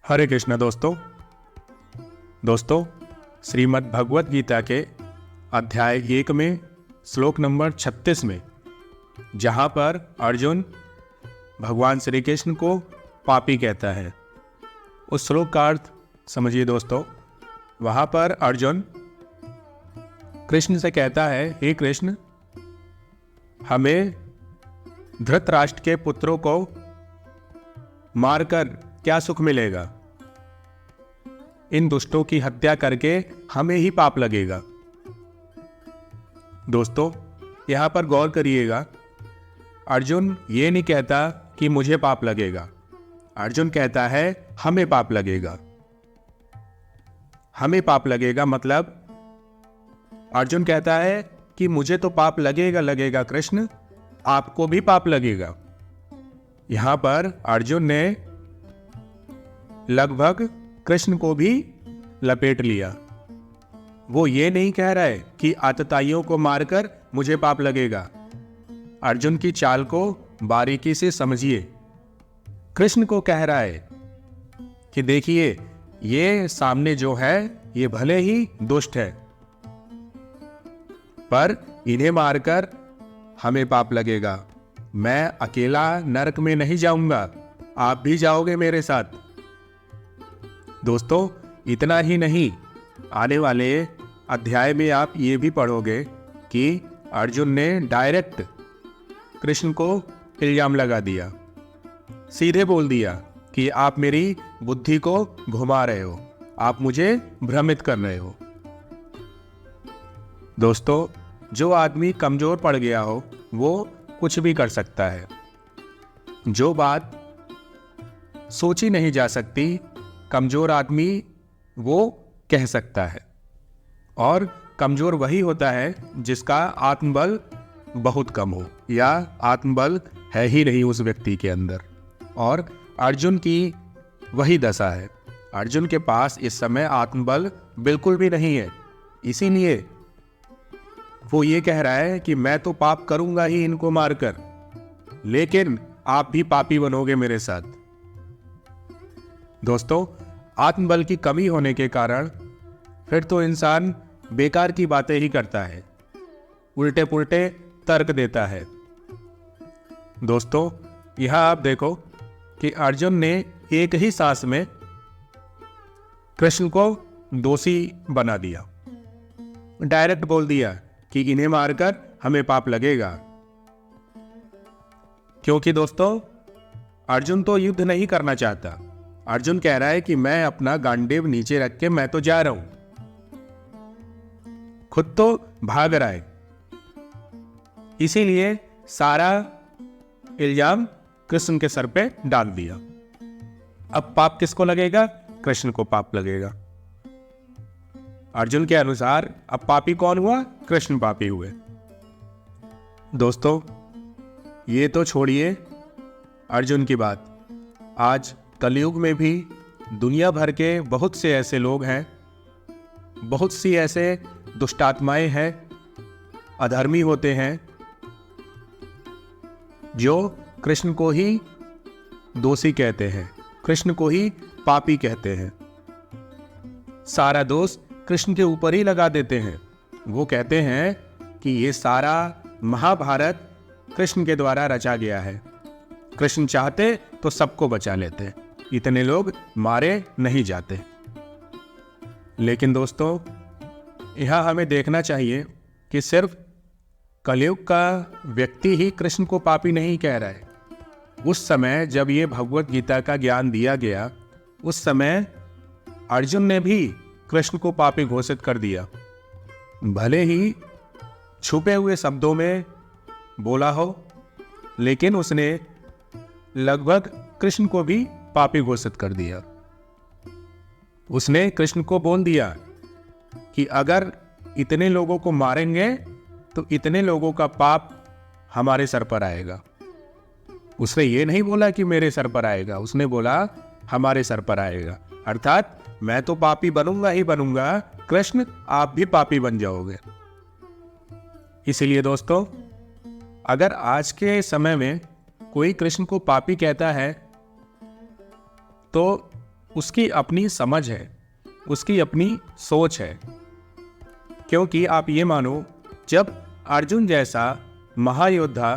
हरे कृष्ण दोस्तों श्रीमद् भगवत गीता के अध्याय 1 में श्लोक नंबर 36 में जहाँ पर अर्जुन भगवान श्री कृष्ण को पापी कहता है, उस श्लोक का अर्थ समझिए दोस्तों। वहाँ पर अर्जुन कृष्ण से कहता है, हे कृष्ण, हमें धृतराष्ट्र के पुत्रों को मारकर क्या सुख मिलेगा? इन दुष्टों की हत्या करके हमें ही पाप लगेगा। दोस्तों यहां पर गौर करिएगा, अर्जुन ये नहीं कहता कि मुझे पाप लगेगा, अर्जुन कहता है हमें पाप लगेगा। हमें पाप लगेगा मतलब अर्जुन कहता है कि मुझे तो पाप लगेगा कृष्ण, आपको भी पाप लगेगा। यहां पर अर्जुन ने लगभग कृष्ण को भी लपेट लिया। वो ये नहीं कह रहा है कि आतताइयों को मारकर मुझे पाप लगेगा। अर्जुन की चाल को बारीकी से समझिए। कृष्ण को कह रहा है कि देखिए, ये सामने जो है ये भले ही दुष्ट है, पर इन्हें मारकर हमें पाप लगेगा। मैं अकेला नरक में नहीं जाऊंगा, आप भी जाओगे मेरे साथ। दोस्तों इतना ही नहीं, आने वाले अध्याय में आप ये भी पढ़ोगे कि अर्जुन ने डायरेक्ट कृष्ण को इल्जाम लगा दिया, सीधे बोल दिया कि आप मेरी बुद्धि को घुमा रहे हो, आप मुझे भ्रमित कर रहे हो। दोस्तों जो आदमी कमजोर पड़ गया हो वो कुछ भी कर सकता है। जो बात सोची नहीं जा सकती, कमजोर आदमी वो कह सकता है। और कमजोर वही होता है जिसका आत्मबल बहुत कम हो या आत्मबल है ही नहीं उस व्यक्ति के अंदर। और अर्जुन की वही दशा है। अर्जुन के पास इस समय आत्मबल बिल्कुल भी नहीं है, इसीलिए वो ये कह रहा है कि मैं तो पाप करूंगा ही इनको मारकर, लेकिन आप भी पापी बनोगे मेरे साथ। दोस्तों आत्मबल की कमी होने के कारण फिर तो इंसान बेकार की बातें ही करता है, उल्टे पुल्टे तर्क देता है। दोस्तों यहां आप देखो कि अर्जुन ने एक ही सांस में कृष्ण को दोषी बना दिया, डायरेक्ट बोल दिया कि इन्हें मारकर हमें पाप लगेगा। क्योंकि दोस्तों अर्जुन तो युद्ध नहीं करना चाहता। अर्जुन कह रहा है कि मैं अपना गांडीव नीचे रख के मैं तो जा रहा हूं, खुद तो भाग रहा है। इसीलिए सारा इल्जाम कृष्ण के सर पे डाल दिया। अब पाप किसको लगेगा? कृष्ण को पाप लगेगा। अर्जुन के अनुसार अब पापी कौन हुआ? कृष्ण पापी हुए। दोस्तों ये तो छोड़िए अर्जुन की बात, आज कलयुग में भी दुनिया भर के बहुत से ऐसे लोग हैं, बहुत सी ऐसे दुष्टात्माएं हैं, अधर्मी होते हैं, जो कृष्ण को ही दोषी कहते हैं, कृष्ण को ही पापी कहते हैं। सारा दोष कृष्ण के ऊपर ही लगा देते हैं। वो कहते हैं कि ये सारा महाभारत कृष्ण के द्वारा रचा गया है, कृष्ण चाहते तो सबको बचा लेते, इतने लोग मारे नहीं जाते। लेकिन दोस्तों यहां हमें देखना चाहिए कि सिर्फ कलयुग का व्यक्ति ही कृष्ण को पापी नहीं कह रहा है। उस समय जब ये भगवत गीता का ज्ञान दिया गया, उस समय अर्जुन ने भी कृष्ण को पापी घोषित कर दिया। भले ही छुपे हुए शब्दों में बोला हो, लेकिन उसने लगभग कृष्ण को भी पापी घोषित कर दिया। उसने कृष्ण को बोल दिया कि अगर इतने लोगों को मारेंगे तो इतने लोगों का पाप हमारे सर पर आएगा। उसने ये नहीं बोला कि मेरे सर पर आएगा, उसने बोला हमारे सर पर आएगा। अर्थात मैं तो पापी बनूंगा ही बनूंगा, कृष्ण आप भी पापी बन जाओगे। इसलिए दोस्तों अगर आज के समय में कोई कृष्ण को पापी कहता है तो उसकी अपनी समझ है, उसकी अपनी सोच है। क्योंकि आप ये मानो, जब अर्जुन जैसा महायोद्धा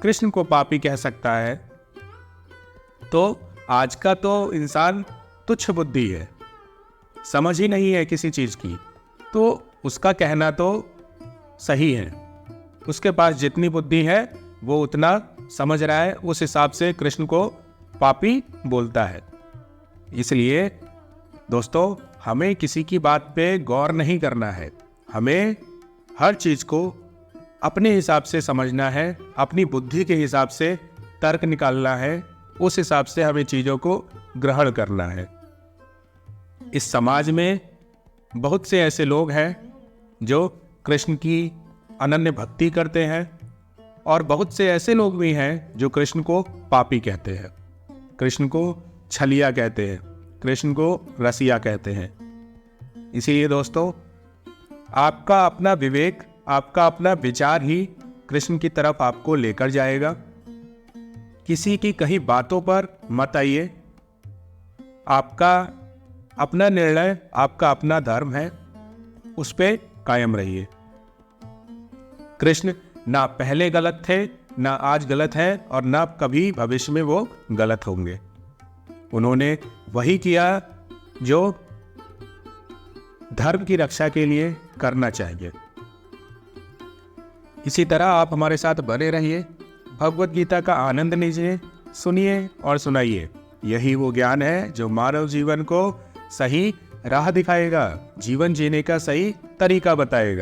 कृष्ण को पापी कह सकता है, तो आज का तो इंसान तुच्छ बुद्धि है, समझ ही नहीं है किसी चीज की, तो उसका कहना तो सही है। उसके पास जितनी बुद्धि है वो उतना समझ रहा है, उस हिसाब से कृष्ण को पापी बोलता है। इसलिए दोस्तों, हमें किसी की बात पे गौर नहीं करना है, हमें हर चीज को अपने हिसाब से समझना है, अपनी बुद्धि के हिसाब से तर्क निकालना है, उस हिसाब से हमें चीजों को ग्रहण करना है। इस समाज में बहुत से ऐसे लोग हैं जो कृष्ण की अनन्य भक्ति करते हैं, और बहुत से ऐसे लोग भी हैं जो कृष्ण को पापी कहते हैं, कृष्ण को छलिया कहते हैं, कृष्ण को रसिया कहते हैं। इसीलिए दोस्तों, आपका अपना विवेक, आपका अपना विचार ही कृष्ण की तरफ आपको लेकर जाएगा। किसी की कही बातों पर मत आइए, आपका अपना निर्णय, आपका अपना धर्म है, उस पे कायम रहिए। कृष्ण ना पहले गलत थे, ना आज गलत है, और ना कभी भविष्य में वो गलत होंगे। उन्होंने वही किया जो धर्म की रक्षा के लिए करना चाहिए। इसी तरह आप हमारे साथ बने रहिए, भगवत गीता का आनंद लीजिए, सुनिए और सुनाइए। यही वो ज्ञान है जो मानव जीवन को सही राह दिखाएगा, जीवन जीने का सही तरीका बताएगा।